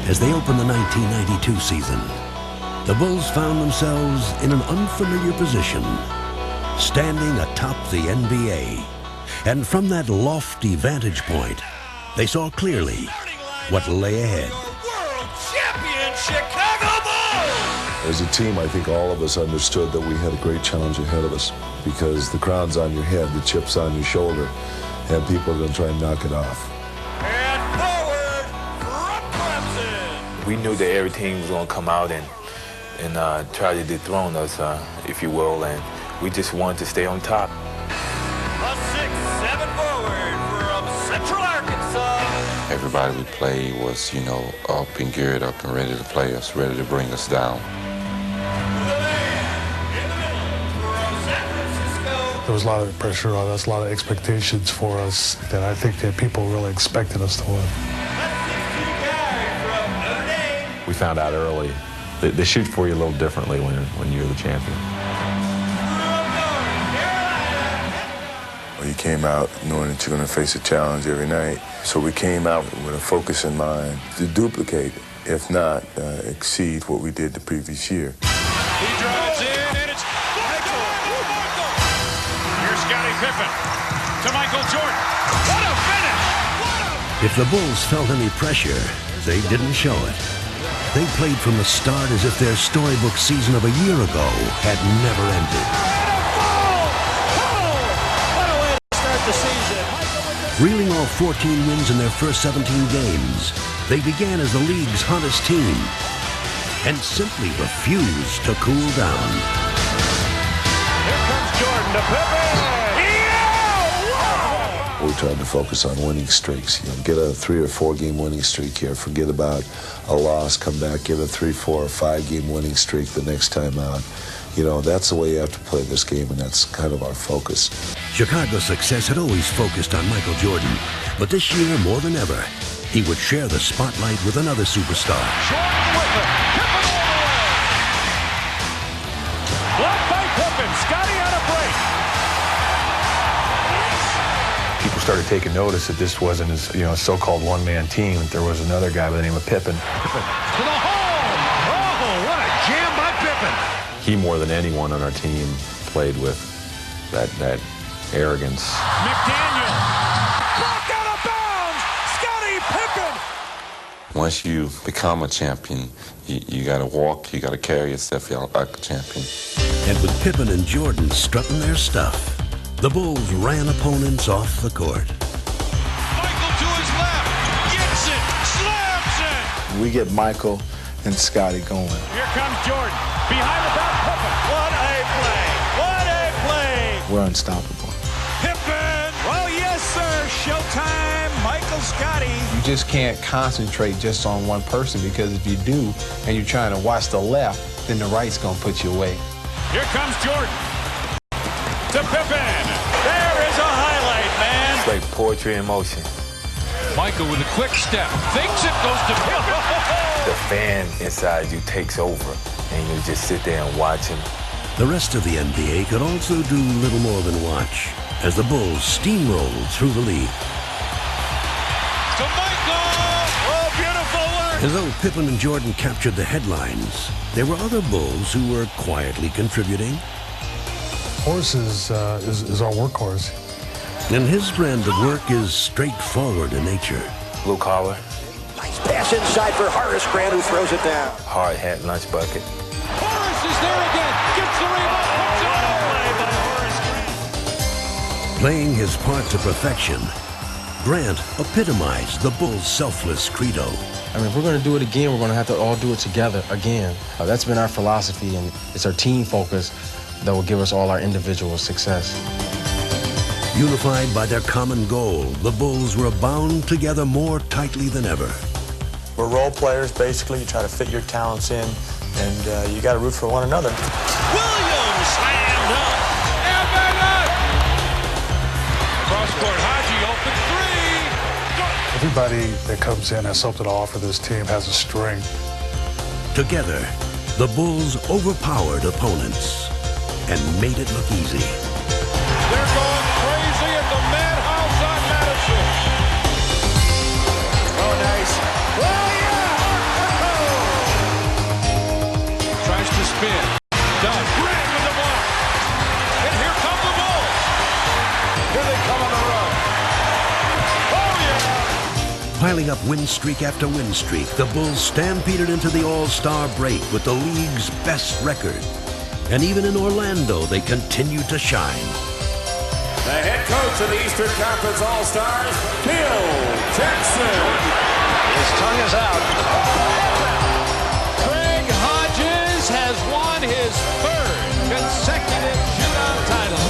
As they opened the 1992 season, the Bulls found themselves in an unfamiliar position, standing atop the NBA. And from that lofty vantage point, they saw clearly what lay ahead. World champion Chicago Bulls! As a team, I think all of us understood that we had a great challenge ahead of us because the crown's on your head, the chip's on your shoulder, and people are going to try and knock it off. And forward from Clemson! We knew that every team was going to come out and try to dethrone us, if you will, and we just wanted to stay on top. A 6'7" forward from Central Arkansas. Everybody we played was, up and geared up and ready to play us, ready to bring us down. There was a lot of pressure on us, a lot of expectations for us that I think that people really expected us to win. We found out early that they shoot for you a little differently when you're the champion. You came out knowing that you're going to face a challenge every night. So we came out with a focus in mind to duplicate, if not exceed what we did the previous year. He drives in, and it's Michael! Here's Scottie Pippen to Michael Jordan. What a finish! If the Bulls felt any pressure, they didn't show it. They played from the start as if their storybook season of a year ago had never ended. Reeling off 14 wins in their first 17 games, they began as the league's hottest team and simply refused to cool down. Here comes Jordan to Pippen. Yeah! We tried to focus on winning streaks. Get a 3 or 4 game winning streak here. Forget about a loss. Come back, get a 3, 4, or 5 game winning streak the next time out. That's the way you have to play this game, and that's kind of our focus. Chicago's success had always focused on Michael Jordan, but this year, more than ever, he would share the spotlight with another superstar. Jordan with it. Pippen all the way. Blocked by Pippen. Scottie on a break. People started taking notice that this wasn't a so-called one-man team. That there was another guy by the name of Pippen. Pippen to the hole. Oh, what a jam by Pippen. He, more than anyone on our team, played with that arrogance. McDaniel. Blocked out of bounds. Scottie Pippen. Once you become a champion, you got to walk, you got to carry yourself out like a champion. And with Pippen and Jordan strutting their stuff, the Bulls ran opponents off the court. Michael to his left. Gets it. Slams it. We get Michael and Scottie going. Here comes Jordan. Behind the back, Pippen. What a play. What a play. We're unstoppable. Pippen. Oh, yes, sir. Showtime. Michael Scottie. just can't concentrate just on one person, because if you do and you're trying to watch the left, then the right's going to put you away. Here comes Jordan. To Pippen. There is a highlight, man. It's like poetry in motion. Michael with a quick step. Thinks it goes to Pippen. The fan inside you takes over, and you just sit there and watch him. The rest of the NBA could also do little more than watch as the Bulls steamrolled through the league. To Michael! Oh, beautiful work! As though Pippen and Jordan captured the headlines, there were other Bulls who were quietly contributing. Horace is our workhorse. And his brand of work is straightforward in nature. Blue collar. Nice pass inside for Horace Grant, who throws it down. Hard hat, lunch bucket. Horace is there again. Gets the rebound. Puts it away by Horace Grant. Playing his part to perfection, Grant epitomized the Bulls' selfless credo. I mean, if we're going to do it again, we're going to have to all do it together again. That's been our philosophy, and it's our team focus that will give us all our individual success. Unified by their common goal, the Bulls were bound together more tightly than ever. We're role players, basically. You try to fit your talents in, and you got to root for one another. Williams slammed up. Cross-court, Haji, open three. Everybody that comes in has something to offer this team, has a string. Together, the Bulls overpowered opponents and made it look easy. They're going crazy at the madhouse on Madison. Oh, nice. Oh, yeah! Tries to spin. Does. Grant with the block. And here come the Bulls. Here they come on the run. Oh, yeah! Piling up win streak after win streak, the Bulls stampeded into the All-Star break with the league's best record. And even in Orlando, they continued to shine. The head coach of the Eastern Conference All-Stars, Phil Jackson. His tongue is out. Craig Hodges has won his third consecutive shootout title.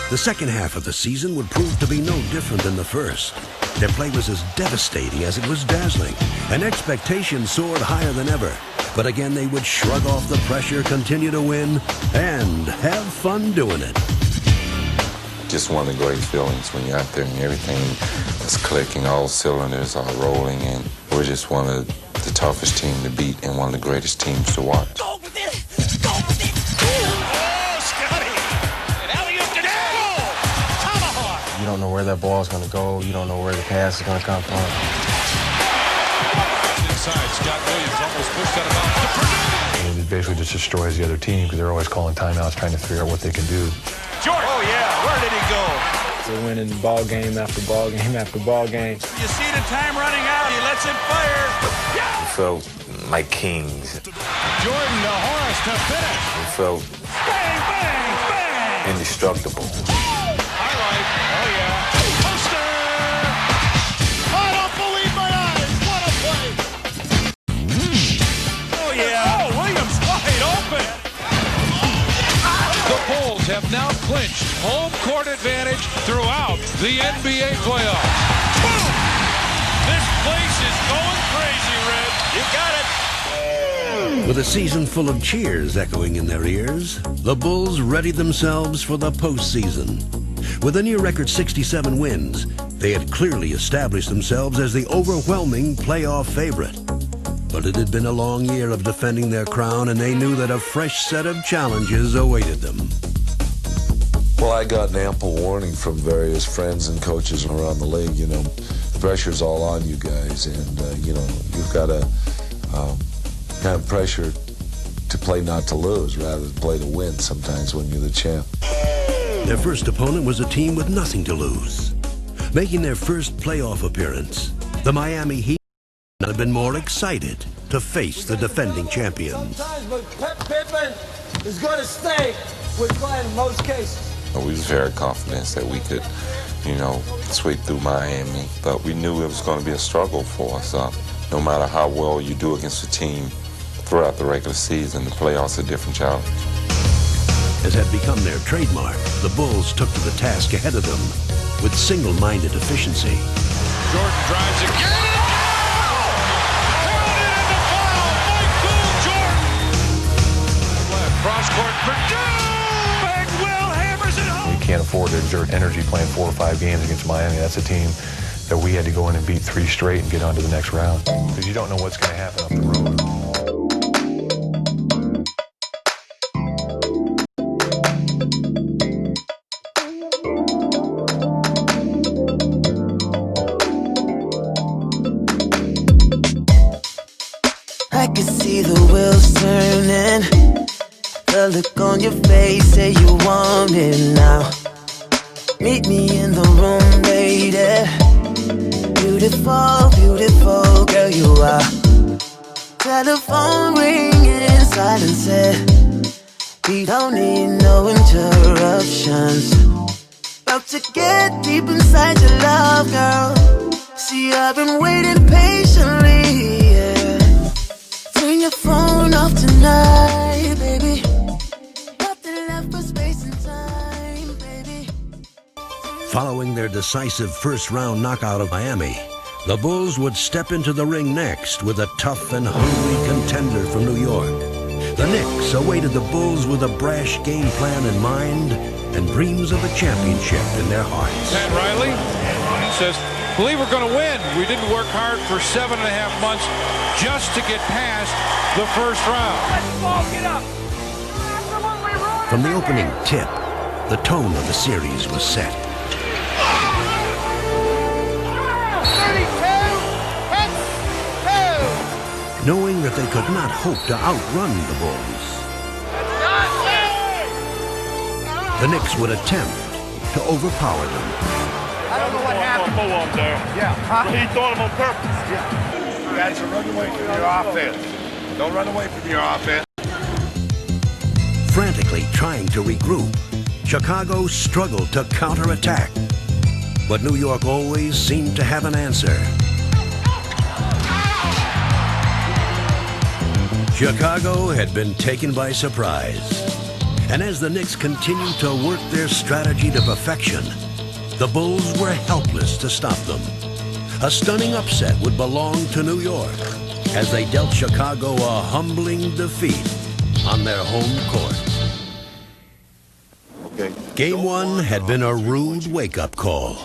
The second half of the season would prove to be no different than the first. Their play was as devastating as it was dazzling, and expectations soared higher than ever. But again, they would shrug off the pressure, continue to win, and have fun doing it. Just one of the great feelings when you're out there and everything is clicking, all cylinders are rolling, and we're just one of the toughest teams to beat and one of the greatest teams to watch. Go with it! Go with it! Oh, Scotty! And alley-oop to goal! Tomahawk! You don't know where that ball is going to go. You don't know where the pass is going to come from. Inside, Scott Williams almost pushed that about to Purdue. It basically just destroys the other team because they're always calling timeouts, trying to figure out what they can do. Jordan! Oh, yeah. Where did he go? We're winning ball game after ball game after ball game. You see the time running out. He lets it fire. We felt like kings. Jordan to Horace to finish. We felt Bang, bang, bang. indestructible. Highlight. Oh, yeah. Poster. I don't believe my eyes. What a play. Oh, yeah. Oh, Williams wide open. The Bulls have now clinched home court advantage throughout the NBA playoffs. Boom! This place is going crazy, Red. You got it. With a season full of cheers echoing in their ears, the Bulls readied themselves for the postseason. With a near-record 67 wins, they had clearly established themselves as the overwhelming playoff favorite. But it had been a long year of defending their crown, and they knew that a fresh set of challenges awaited them. Well, I got an ample warning from various friends and coaches around the league. You know, the pressure's all on you guys, and you know, you've got to kind of pressure to play not to lose rather than play to win sometimes when you're the champ. Their first opponent was a team with nothing to lose. Making their first playoff appearance, the Miami Heat have been more excited to face the defending champions. Sometimes, but Pippen is going to stay with Glenn in most cases. We was very confident that we could, you know, sweep through Miami, but we knew it was going to be a struggle for us. No matter how well you do against a team throughout the regular season, the playoffs are a different challenge. As had become their trademark, the Bulls took to the task ahead of them with single-minded efficiency. Jordan drives again. Counted in the foul. Michael Jordan. Left cross court. Purdue. And Will hammers it home. You can't afford to exert energy playing 4 or 5 games against Miami. That's a team that we had to go in and beat 3 straight and get on to the next round. Because you don't know what's going to happen up the road. I can see the wheels turning. The look on your face, say you want it now. Meet me in the room, lady. Beautiful, beautiful girl you are. Telephone ringing, silence it. We don't need no interruptions. About to get deep inside your love, girl. See, I've been waiting patiently, yeah. Turn your phone off tonight, baby. Nothing left but space and time, baby. Following their decisive first-round knockout of Miami, the Bulls would step into the ring next with a tough and hungry contender from New York. The Knicks awaited the Bulls with a brash game plan in mind and dreams of a championship in their hearts. Pat Riley says, believe we're going to win. We didn't work hard for 7.5 months just to get past the first round. Let's smoke it up. From the opening tip, the tone of the series was set. 32, Knowing that they could not hope to outrun the Bulls, the Knicks would attempt to overpower them. I don't know what happened. Up there. Yeah. Huh? He thought him on purpose. Yeah. You guys should run away from your offense. Don't run away from your offense. Frantically trying to regroup, Chicago struggled to counterattack. But New York always seemed to have an answer. Chicago had been taken by surprise. And as the Knicks continued to work their strategy to perfection, the Bulls were helpless to stop them. A stunning upset would belong to New York as they dealt Chicago a humbling defeat on their home court. Okay. Game 1 had been a rude wake-up call.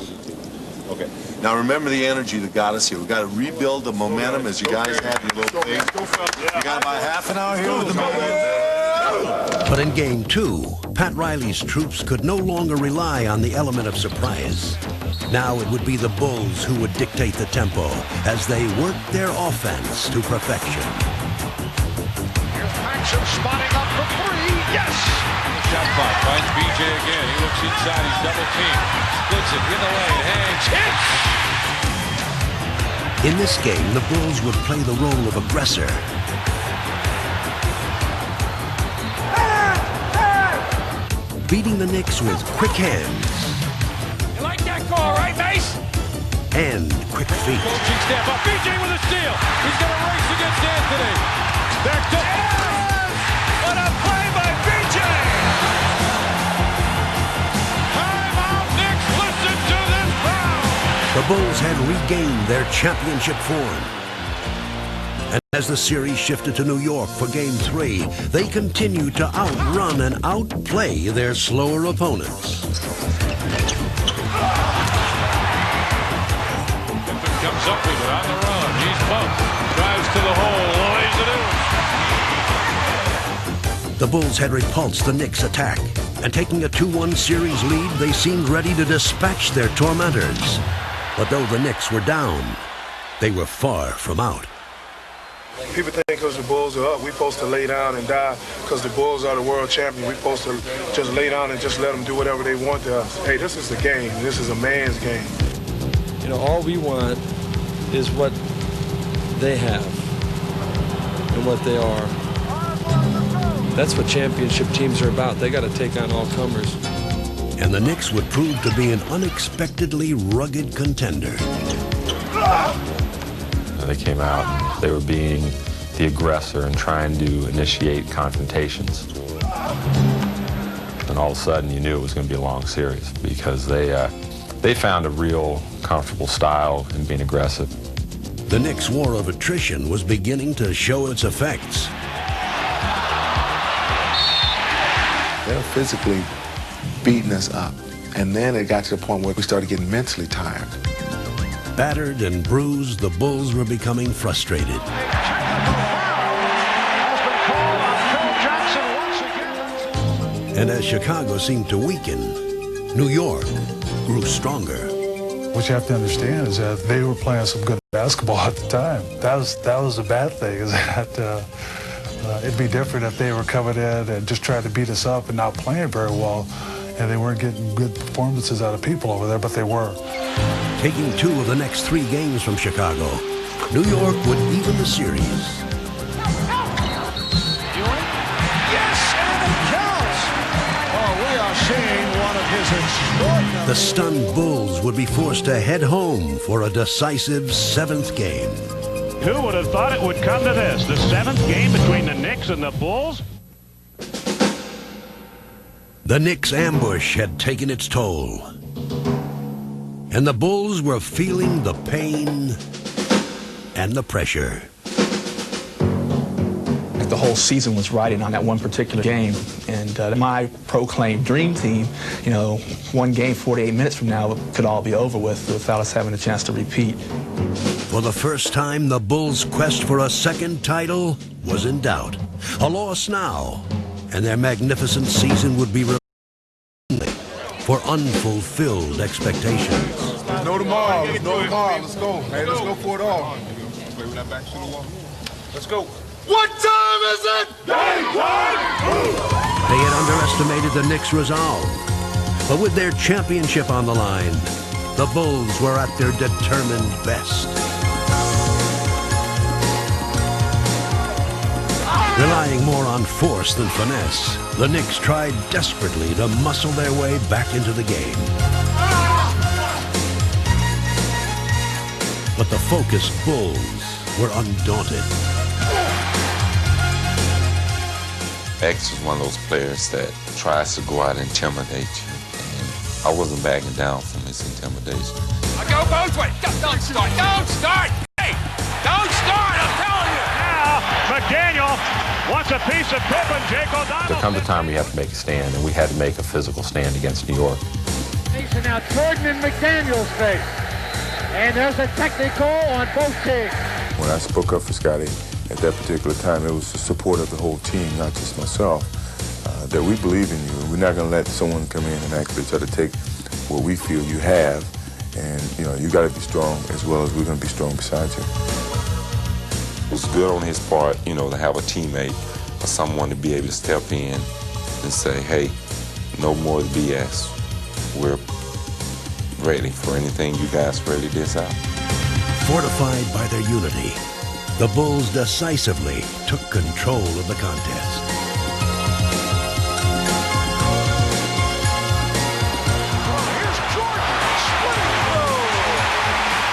Okay. Now remember the energy that got us here. We got to rebuild the momentum as you guys had your little thing. You got about half an hour here with the momentum. But in Game 2, Pat Riley's troops could no longer rely on the element of surprise. Now it would be the Bulls who would dictate the tempo as they worked their offense to perfection. Here's Paxson spotting up for 3. Yes! Shot clock finds BJ again. He looks inside. He's double teamed. Splits it in the lane. Hangs. Hits! In this game, the Bulls would play the role of aggressor. Beating the Knicks with quick hands. You like that call, right, Mace? And quick feet. Coaching step up. BJ with a steal. He's going to race against Anthony. Back to... Yes! What a play by BJ! Timeout, Knicks. Listen to this crowd. The Bulls had regained their championship form. And as the series shifted to New York for Game 3, they continued to outrun and outplay their slower opponents. Comes up with it on the run. He's bumped. Drives to the hole. Lays it in. The Bulls had repulsed the Knicks' attack, and taking a 2-1 series lead, they seemed ready to dispatch their tormentors. But though the Knicks were down, they were far from out. People think because the Bulls are up, we're supposed to lay down and die because the Bulls are the world champion. We're supposed to just lay down and just let them do whatever they want to us. Hey, this is a game. This is a man's game. You know, all we want is what they have and what they are. That's what championship teams are about. They got to take on all comers. And the Knicks would prove to be an unexpectedly rugged contender. They came out, they were being the aggressor and trying to initiate confrontations. And all of a sudden you knew it was going to be a long series because they They found a real comfortable style in being aggressive. The Knicks' war of attrition was beginning to show its effects. They were physically beating us up. And then it got to the point where we started getting mentally tired. Battered and bruised, the Bulls were becoming frustrated. And as Chicago seemed to weaken, New York grew stronger. What you have to understand is that they were playing some good basketball at the time. That was the bad thing, is that it'd be different if they were coming in and just trying to beat us up and not playing very well, and they weren't getting good performances out of people over there, but they were. Taking 2 of the next 3 games from Chicago, New York would even the series. Yes, and it counts! Oh, we are seeing one of his extraordinary... The stunned Bulls would be forced to head home for a decisive 7th game. Who would have thought it would come to this? The 7th game between the Knicks and the Bulls? The Knicks' ambush had taken its toll. And the Bulls were feeling the pain and the pressure. The whole season was riding on that one particular game. And my proclaimed dream team, you know, one game, 48 minutes from now, could all be over with without us having a chance to repeat. For the first time, the Bulls' quest for a 2nd title was in doubt. A loss now, and their magnificent season would be for unfulfilled expectations. No tomorrow. Let's go tomorrow. Let's go. Hey, let's go for it all. Play with that back to the wall. Let's go. What time is it? Game time! They had underestimated the Knicks' resolve. But with their championship on the line, the Bulls were at their determined best. Relying more on force than finesse, the Knicks tried desperately to muscle their way back into the game. But the focused Bulls were undaunted. X was one of those players that tries to go out and intimidate you. And I wasn't backing down from his intimidation. I go both ways. Don't start. Don't start. Hey, don't start. I'm telling you. Now, McDaniel wants a piece of Pippen. Jake O'Donnell. There comes a time you have to make a stand, and we had to make a physical stand against New York. Now Jordan and McDaniel's face. And there's a technical on both teams. When I spoke up for Scotty, at that particular time, it was the support of the whole team, not just myself, that we believe in you. We're not going to let someone come in and actually try to take what we feel you have. And, you know, you got to be strong as well as we're going to be strong beside you. It was good on his part, you know, to have a teammate or someone to be able to step in and say, hey, no more BS. We're ready for anything you guys ready this out. Fortified by their unity, the Bulls decisively took control of the contest. Here's Jordan, splitting through.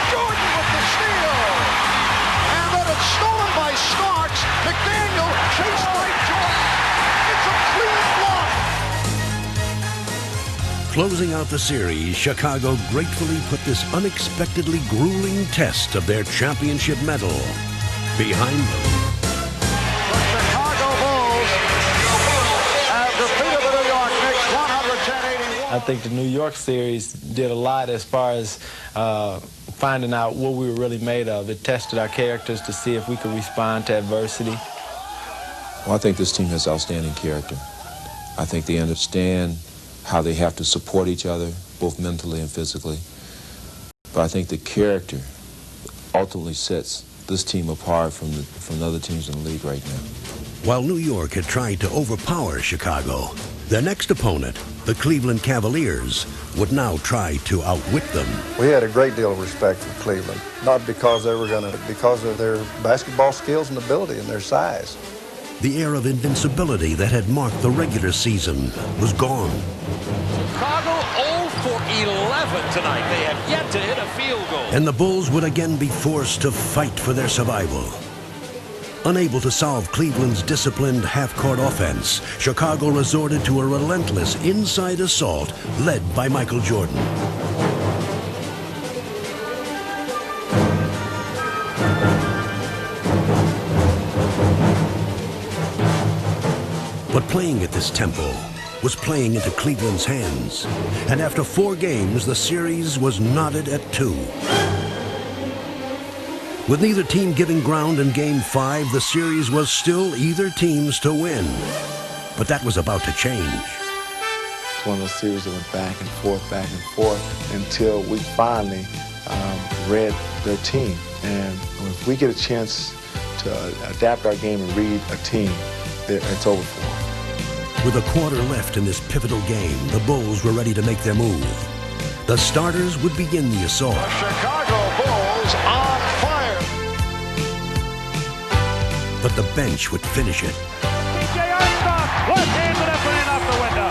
Jordan with the steal. And then it's stolen by Starks. McDaniel chased by Jordan. It's a clean block. Closing out the series, Chicago gratefully put this unexpectedly grueling test of their championship medal behind them. The Chicago Bulls have defeated the New York Knicks 110-81. I think the New York series did a lot as far as finding out what we were really made of. It tested our characters to see if we could respond to adversity. Well, I think this team has outstanding character. I think they understand how they have to support each other, both mentally and physically. But I think the character ultimately sets this team apart from the other teams in the league right now. While New York had tried to overpower Chicago, their next opponent, the Cleveland Cavaliers, would now try to outwit them. We had a great deal of respect for Cleveland, not because they were going to, because of their basketball skills and ability and their size. The air of invincibility that had marked the regular season was gone. Chicago 0 for 11 tonight. They have yet to hit a field goal. And the Bulls would again be forced to fight for their survival. Unable to solve Cleveland's disciplined half-court offense, Chicago resorted to a relentless inside assault led by Michael Jordan. But playing at this tempo was playing into Cleveland's hands. And after 4 games, the series was knotted at 2. With neither team giving ground in Game 5, the series was still either team's to win. But that was about to change. It's one of those series that went back and forth until we finally read their team. And if we get a chance to adapt our game and read a team, it's over for them. With a quarter left in this pivotal game, the Bulls were ready to make their move. The starters would begin the assault. The Chicago Bulls on fire. But the bench would finish it. B.J. Armstrong, left-handed up and off the window.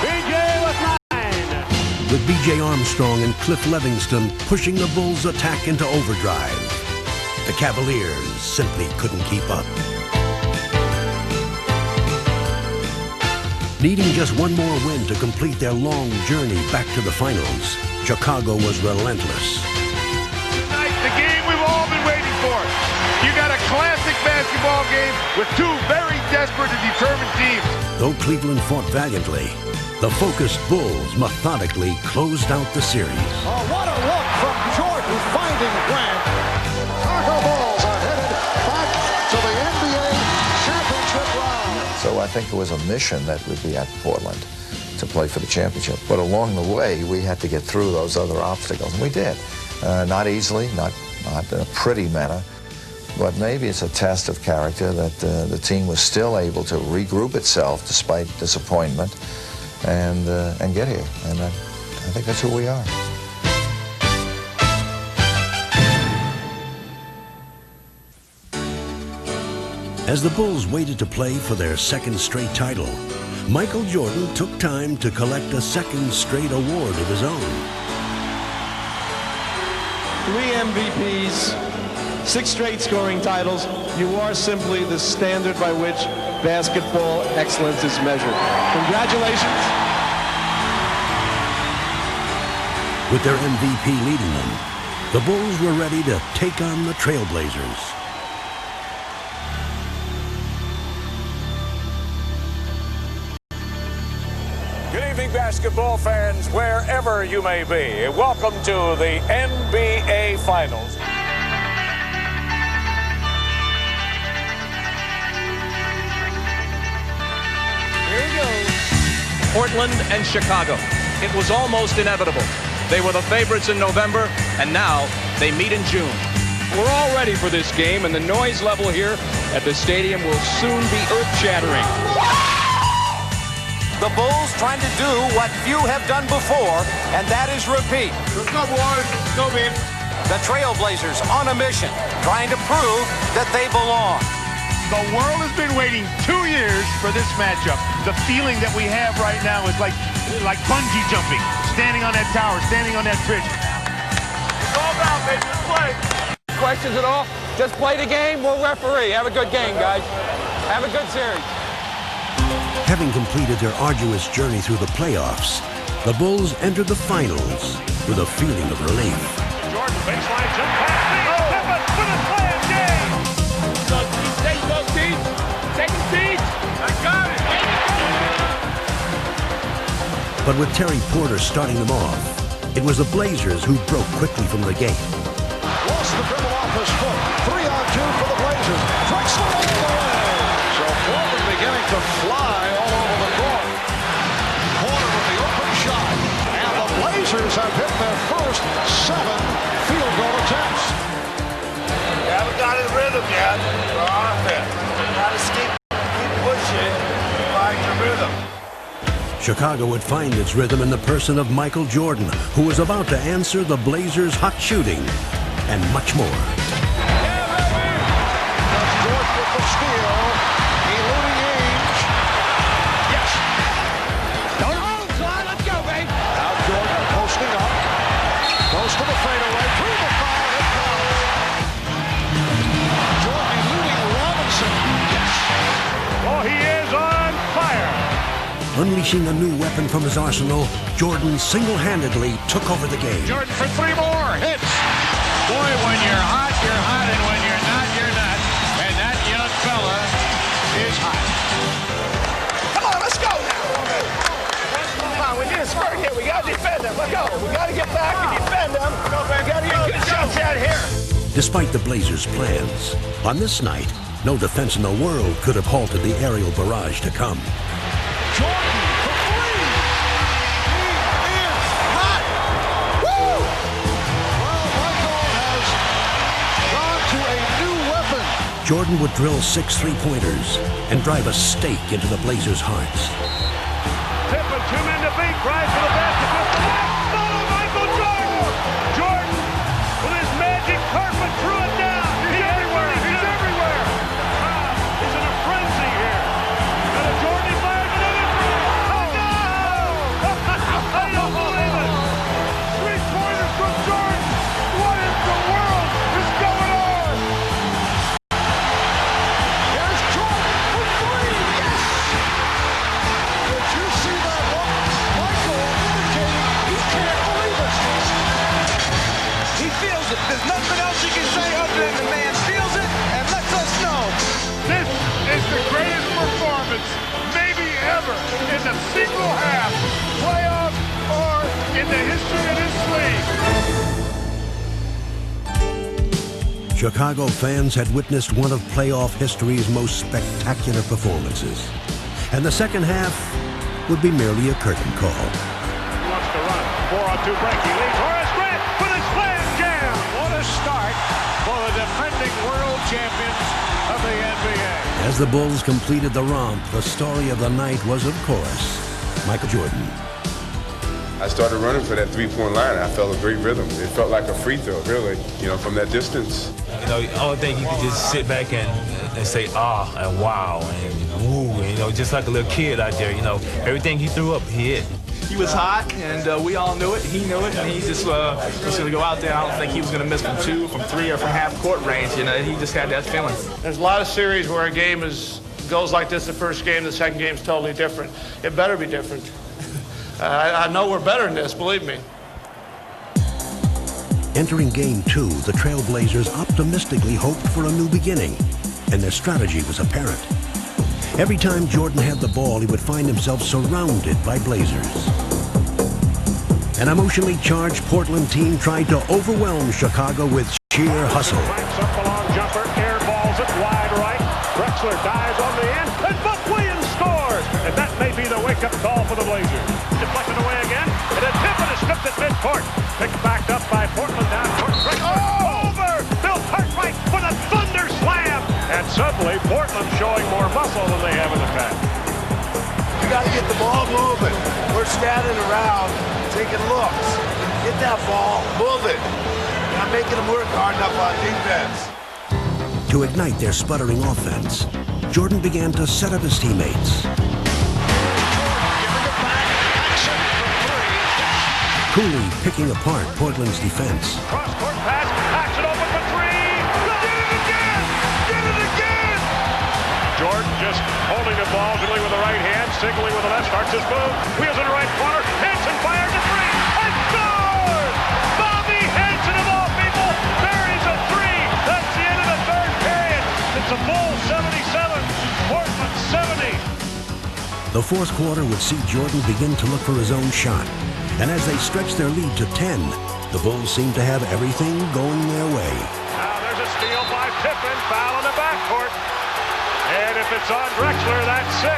B.J. with 9. With B.J. Armstrong and Cliff Levingston pushing the Bulls' attack into overdrive, the Cavaliers simply couldn't keep up. Needing just one more win to complete their long journey back to the finals, Chicago was relentless. Tonight, the game we've all been waiting for. You got a classic basketball game with 2 very desperate and determined teams. Though Cleveland fought valiantly, the focused Bulls methodically closed out the series. Oh, what a look from Jordan finding Grant. Chicago Bulls are headed back to the NBA championship round. So I think it was a mission that we'd be at Portland to play for the championship. But along the way, we had to get through those other obstacles, and we did. Not easily, not in a pretty manner, but maybe it's a test of character that the team was still able to regroup itself despite disappointment and get here. And I think that's who we are. As the Bulls waited to play for their 2nd straight title, Michael Jordan took time to collect a 2nd straight award of his own. 3 MVPs, 6 straight scoring titles. You are simply the standard by which basketball excellence is measured. Congratulations. With their MVP leading them, the Bulls were ready to take on the Trailblazers. Good evening, basketball fans, wherever you may be. Welcome to the NBA Finals. Here we go. Portland and Chicago. It was almost inevitable. They were the favorites in November, and now they meet in June. We're all ready for this game, and the noise level here at the stadium will soon be earth-shattering. The Bulls trying to do what few have done before, and that is repeat. Let's go, boys. Go, man. The Trailblazers on a mission, trying to prove that they belong. The world has been waiting 2 years for this matchup. The feeling that we have right now is like bungee jumping, standing on that tower, standing on that bridge. It's all about, baby. Let's play. Questions at all? Just play the game. We'll referee. Have a good game, guys. Have a good series. Having completed their arduous journey through the playoffs, the Bulls entered the finals with a feeling of relief. Jordan baseline jump pass. Pippen with a slam game. Second seat. I got it. But with Terry Porter starting them off, it was the Blazers who broke quickly from the gate. Lost the dribble off his foot. 3-on-2 for the Blazers. Drexler all the way. So Porter beginning to fly all over the court. Porter with the open shot. And the Blazers have hit their first 7 field goal attempts. You haven't got his rhythm yet. For offense. You gotta keep pushing. Find your rhythm. Chicago would find its rhythm in the person of Michael Jordan, who was about to answer the Blazers' hot shooting and much more. Jordan with the steal. Eluding Ainge. Yes. Don't hold, son. Let's go, babe. Now Jordan posting up. Goes to the fadeaway. Through the foul. It counts. Jordan eluding Robinson. Yes. Oh, he is on fire. Unleashing a new weapon from his arsenal, Jordan single-handedly took over the game. Jordan for 3 more hits. Boy, when you're hot, and when you're not, you're not. And that young fella is hot. Despite the Blazers' plans, on this night, no defense in the world could have halted the aerial barrage to come. Jordan for three. He is hot. Woo! Well, Michael has gone to a new weapon. Jordan would drill 6 3-pointers and drive a stake into the Blazers' hearts. Pippen, 2 men to beat, drives for the basket. Follow Michael Jordan. Jordan, with his magic carpet, threw it down. He's everywhere. He's everywhere. He's in a frenzy here. And a Jordan fires another three. Oh, no! I don't believe it. 3-pointers from Jordan. What in the world is going on? There's Jordan for three. Yes! Did you see that look? Michael indicating he can't believe it. He feels it. There's nothing else you can say other than the man feels it and lets us know. This is the greatest performance, maybe ever, in the single half, playoff, or in the history of this league. Chicago fans had witnessed one of playoff history's most spectacular performances. And the second half would be merely a curtain call. He wants to run. 4-on-2 break. He leads Horace Grant with a slam jam. What a start for the defending world champions of the NBA. As the Bulls completed the romp, the story of the night was, of course, Michael Jordan. I started running for that three-point line. I felt a great rhythm. It felt like a free throw, really, from that distance. The only thing you could just sit back and say, ah, and wow, and woo, and, just like a little kid out there, everything he threw up, he hit. He was hot, and we all knew it. He knew it, and he just was going to go out there. I don't think he was going to miss from 2, from 3, or from half-court range. He just had that feeling. There's a lot of series where a game goes like this the first game, the second game's totally different. It better be different. I know we're better than this, believe me. Entering Game 2, the Trailblazers optimistically hoped for a new beginning, and their strategy was apparent. Every time Jordan had the ball, he would find himself surrounded by Blazers. An emotionally charged Portland team tried to overwhelm Chicago with sheer hustle. Backs up a long jumper, air balls it wide right. Drexler dives on the end, and Buck Williams scores. And that may be the wake-up call for the Blazers. Deflected away again, and then Pippen is stripped at midcourt. Picked back up by Portland down court. Drexler over! Bill Cartwright with a thunder slam! And suddenly, Portland showing more muscle than they have in the past. You got to get the ball moving. We're standing around, taking looks. Get that ball, move it. You're not making them work hard enough on defense. To ignite their sputtering offense, Jordan began to set up his teammates. Cooley picking apart Portland's defense. Cross-court pass, action open for three. Did it again! Did it again! Jordan just holding the ball, dribbling with the right hand, signaling with the left, starts his move. Wheels in the right corner. Henson fires a three and scores! Bobby Henson of all people buries a three. That's the end of the third period. It's a Bulls 77, Portland 70. The fourth quarter would see Jordan begin to look for his own shot. And as they stretched their lead to 10, the Bulls seemed to have everything going their way. Now there's a steal by Pippen, foul in the backcourt. And if it's on Drexler, that's 6.